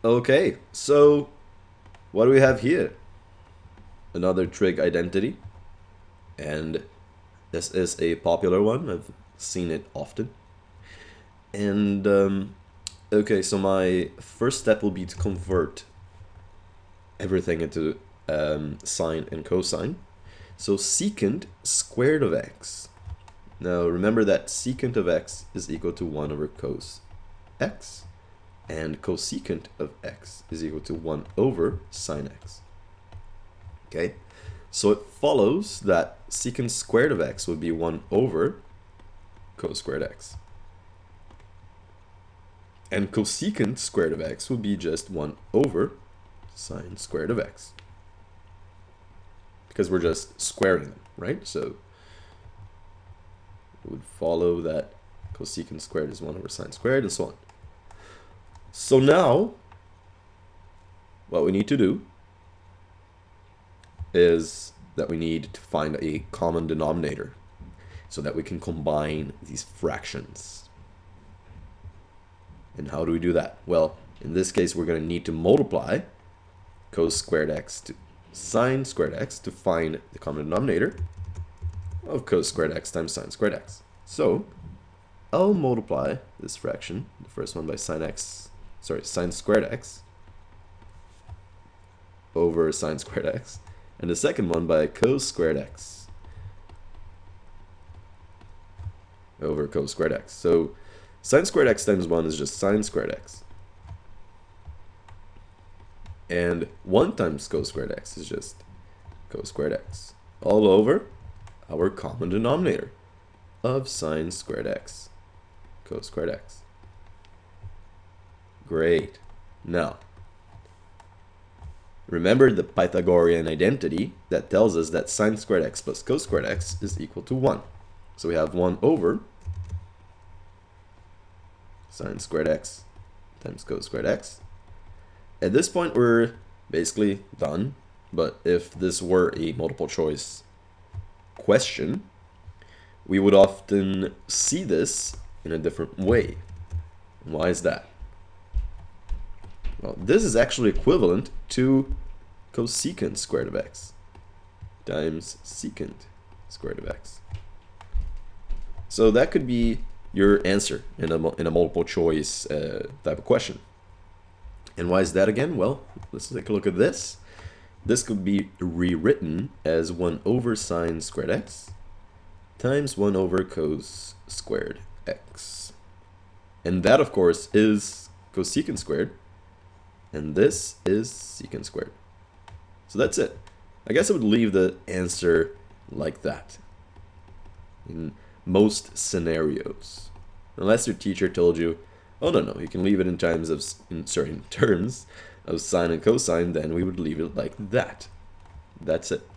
Okay, so what do we have here? Another trig identity, and this is a popular one. I've seen it often. And okay, so my first step will be to convert everything into sine and cosine. So secant squared of x. Now remember that secant of x is equal to 1 over cos x, and cosecant of x is equal to 1 over sine x. Okay, so it follows that secant squared of x would be 1 over cos squared x. And cosecant squared of x would be just 1 over sine squared of x. Because we're just squaring them, right? So it would follow that cosecant squared is 1 over sine squared, and so on. So now, what we need to do is that we need to find a common denominator so that we can combine these fractions. And how do we do that? Well, in this case, we're going to need to multiply cos squared x to sine squared x to find the common denominator of cos squared x times sine squared x. So I'll multiply this fraction, the first one by sine squared x over sine squared x, and the second one by cos squared x over cos squared x. So sine squared x times 1 is just sine squared x. And 1 times cos squared x is just cos squared x, all over our common denominator of sine squared x, cos squared x. Great. Now, remember the Pythagorean identity that tells us that sine squared x plus cos squared x is equal to 1. So we have 1 over sine squared x times cos squared x. At this point, we're basically done, but if this were a multiple choice question, we would often see this in a different way. Why is that? Well, this is actually equivalent to cosecant squared of x times secant squared of x. So that could be your answer in a multiple choice type of question. And why is that again? Well, let's take a look at this. This could be rewritten as 1 over sine squared x times 1 over cos squared x. And that, of course, is cosecant squared, and this is secant squared. So that's it. I guess I would leave the answer like that in most scenarios. Unless your teacher told you, oh no, you can leave it in terms of sine and cosine, then we would leave it like that. That's it.